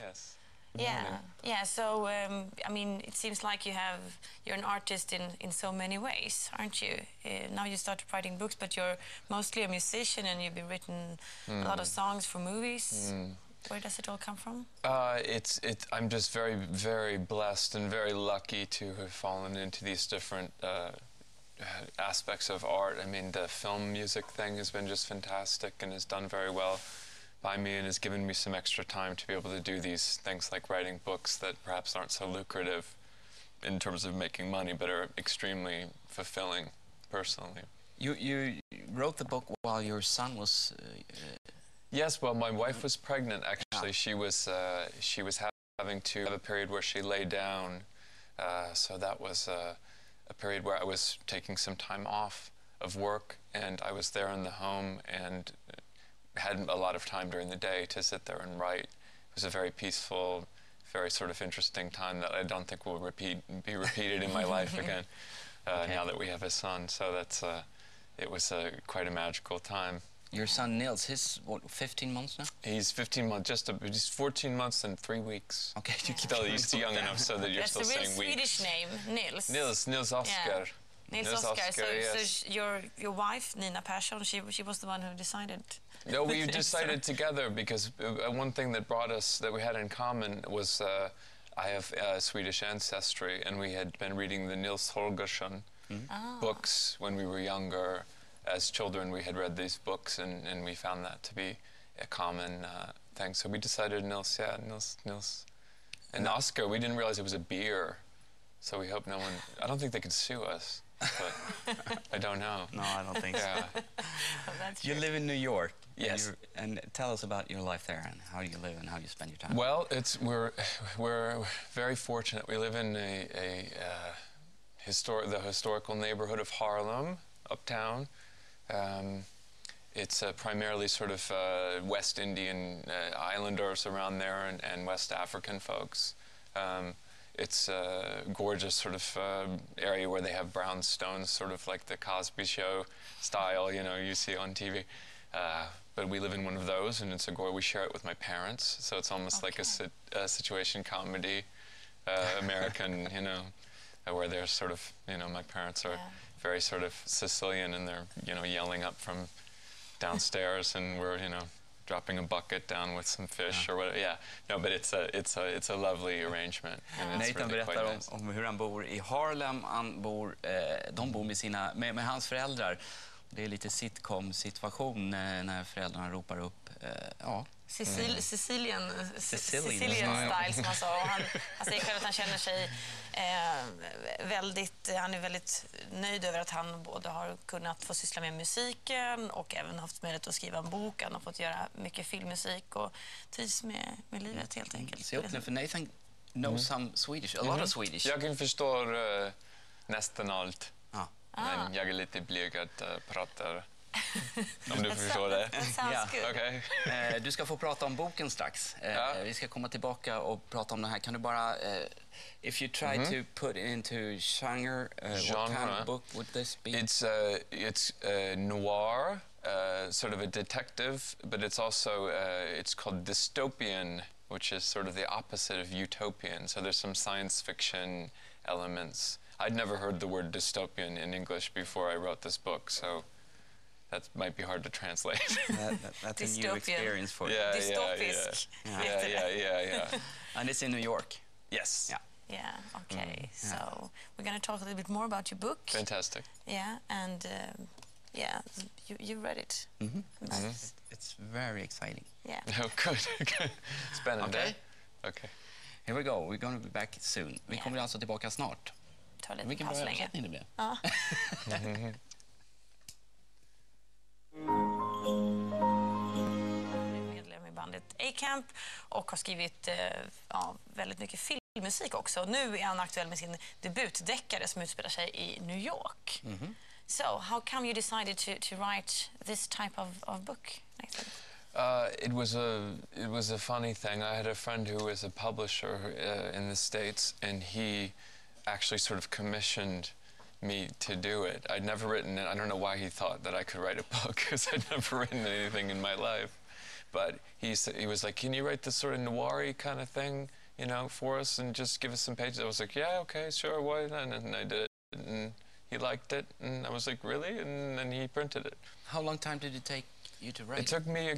Yes. Yeah. So, I mean, it seems like you're an artist in so many ways, aren't you? Now you started writing books, but you're mostly a musician, and you've written a lot of songs for movies. Where does it all come from? I'm just very, very blessed and very lucky to have fallen into these different aspects of art. I mean, the film music thing has been just fantastic and has done very well by me and has given me some extra time to be able to do these things like writing books that perhaps aren't so lucrative in terms of making money, but are extremely fulfilling personally. You wrote the book while your son was... Yes, well, my wife was pregnant, actually. She was having to have a period where she lay down, so that was a period where I was taking some time off of work, and I was there in the home and had a lot of time during the day to sit there and write. It was a very peaceful, very sort of interesting time that I don't think will be repeated in my life again now that we have a son. So it was quite a magical time. Your son Nils, he's what, 15 months now? He's 15 months, he's 14 months and 3 weeks. Okay, you keep he's still young enough so that you're still saying weeks. That's a real Swedish name, Nils. Nils Oscar. Yeah. Nils Oscar. So, yes. so your wife, Nina Persson, she was the one who decided? No, we decided together because one thing that brought us, that we had in common was I have Swedish ancestry, and we had been reading the Nils Holgersson books when we were younger. As children, we had read these books, and we found that to be a common thing. So we decided Nils. And Oscar, we didn't realize it was a beer. So we hope no one... I don't think they could sue us, but I don't know. No, I don't think so. You live in New York. Yes. And tell us about your life there and how you live and how you spend your time. Well, we're very fortunate. We live in the historical neighborhood of Harlem, uptown. It's primarily sort of West Indian islanders around there and West African folks. It's a gorgeous sort of area where they have brownstones, sort of like the Cosby Show style, you see on TV. But we live in one of those, and we share it with my parents, so it's almost like a situation comedy, American, where they're sort of, my parents are very sort of Sicilian, and they're, yelling up from downstairs, and we're, dropping a bucket down with some fish or whatever. Yeah, no, but it's a lovely arrangement. Nathan berättar om hur han bor i Harlem. De bor med hans föräldrar. Det är lite sitcom-situation när föräldrarna ropar upp. Sicilian style, som han sa. Han säger själv att han känner sig han är väldigt nöjd över att han både har kunnat få syssla med musiken och även haft möjlighet att skriva en bok. Han har fått göra mycket filmmusik och trivs med livet helt enkelt. Se upp nu, för Nathan knows some Swedish, a lot of Swedish. Jag kan förstå nästan allt. Men jag är lite blyg att prata. Om du förstår det. Okay. Du ska få prata om boken strax. Vi ska komma tillbaka och prata om det här. Kan du bara, if you try to put it into genre, what kind of book would this be? It's noir, sort of a detective, but it's also it's called dystopian, which is sort of the opposite of utopian. So there's some science fiction elements. I'd never heard the word dystopian in English before I wrote this book, so that might be hard to translate. That's a new experience for you. Dystopisk. Yeah. And it's in New York. Yes. Yeah, okay. So we're going to talk a little bit more about your book. Fantastic. Yeah, and you read it. It's very exciting. Yeah. Oh, good. Spännande. Okay. Here we go. We're going to be back soon. Vi kommer alltså tillbaka snart. Vilken bra översättning det blev. Ja. Medlem i bandet A-Camp och har skrivit väldigt mycket filmmusik också. Nu är han aktuell med sin debutdeckare som utspelar sig i New York. So, how come you decided to write this type of book, Nathan? It was a funny thing. I had a friend who was a publisher in the States, and he actually sort of commissioned me to do it. I'd never written it. I don't know why he thought that I could write a book, because I'd never written anything in my life. but he was like, can you write this sort of noir-y kind of thing, you know, for us and just give us some pages? I was like, yeah, okay, sure, why not? And I did it, and he liked it, and I was like, really? And then he printed it. How long time did it take you to write? It took me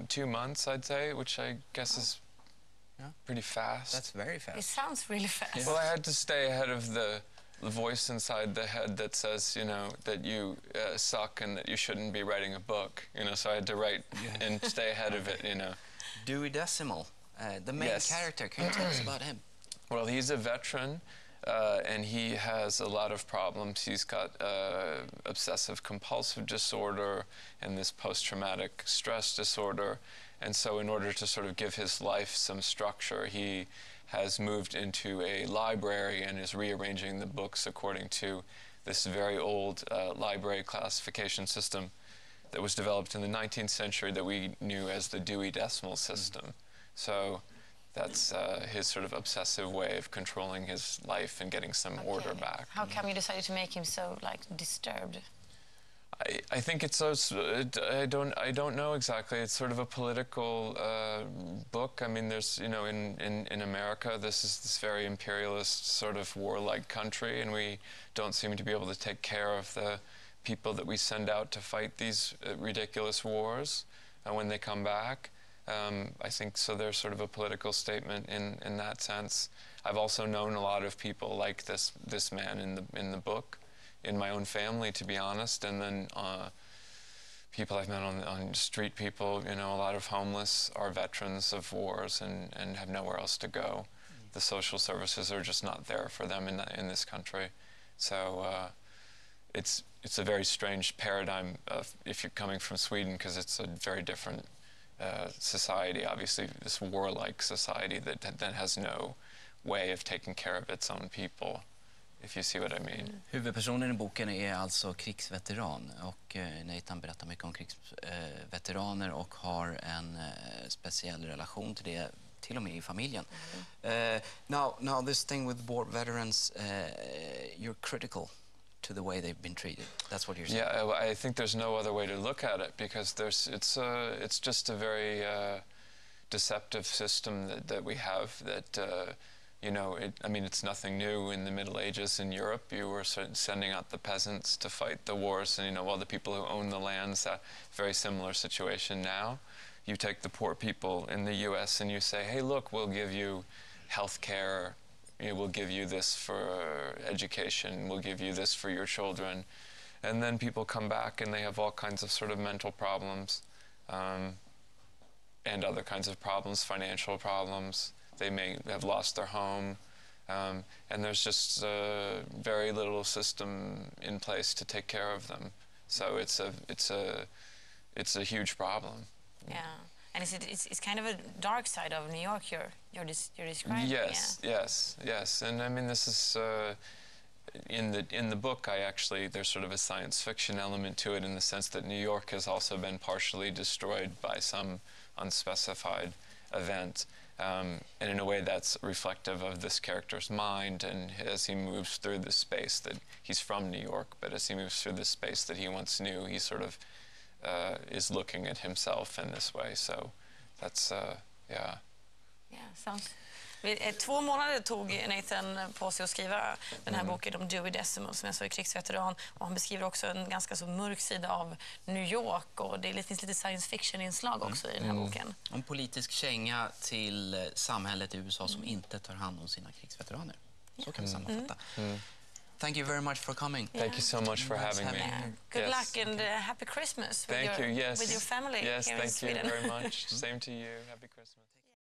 2 months, I'd say, which I guess is pretty fast. That's very fast. It sounds really fast. Yeah. Well, I had to stay ahead of the voice inside the head that says, you know, that you suck and that you shouldn't be writing a book, you know, so I had to write and stay ahead of it, you know. Dewey Decimal, the main character, can you tell us about him? Well, he's a veteran, and he has a lot of problems. He's got obsessive-compulsive disorder and this post-traumatic stress disorder, and so in order to sort of give his life some structure, he has moved into a library and is rearranging the books according to this very old library classification system that was developed in the 19th century that we knew as the Dewey Decimal system. So that's his sort of obsessive way of controlling his life and getting some order back. How come you decided to make him so, like, disturbed? I think it's so. I don't know exactly. It's sort of a political book. I mean, there's, you know, in America, this is this very imperialist sort of warlike country, and we don't seem to be able to take care of the people that we send out to fight these ridiculous wars when they come back. I think so. There's sort of a political statement in that sense. I've also known a lot of people like this man in the book, in my own family, to be honest, and then people I've met on street people, you know, a lot of homeless are veterans of wars and have nowhere else to go. The social services are just not there for them in this country. So it's a very strange paradigm if you're coming from Sweden, because it's a very different society, obviously, this warlike society that has no way of taking care of its own people. If you see what I mean. Huvudpersonen i boken är alltså krigsveteran, och Nathan berättar mycket om krigsveteraner och har en speciell relation till det, till och med i familjen. Now this thing with war veterans, you're critical to the way they've been treated. That's what you're saying. Yeah, I think there's no other way to look at it, because it's just a very deceptive system that we have that. You know, I mean, it's nothing new. In the Middle Ages in Europe, you were sending out the peasants to fight the wars, and, you know, all the people who own the lands, very similar situation now. You take the poor people in the U.S. and you say, hey, look, we'll give you health care, you know, we'll give you this for education, we'll give you this for your children. And then people come back and they have all kinds of sort of mental problems and other kinds of problems, financial problems. They may have lost their home, and there's just very little system in place to take care of them. So it's a huge problem. Yeah, and it's kind of a dark side of New York you're describing. Yes, yes. And I mean, this is in the book. There's sort of a science fiction element to it, in the sense that New York has also been partially destroyed by some unspecified event. And in a way that's reflective of this character's mind, and as he moves through the space that he's from New York, but as he moves through the space that he once knew, he sort of is looking at himself in this way. So that's, yeah. Yeah, sounds... 2 månader tog Nathan på sig att skriva den här boken om Dewey Decimal, som jag sa är krigsveteran, och han beskriver också en ganska så mörk sida av New York, och det finns lite science fiction-inslag också i den här boken. En politisk känga till samhället i USA som inte tar hand om sina krigsveteraner. Så kan vi sammanfatta. Thank you very much for coming. Thank you so much for having me. Good luck and happy Christmas with your family Yes, here in thank Sweden. you very much. Same to you. Happy Christmas.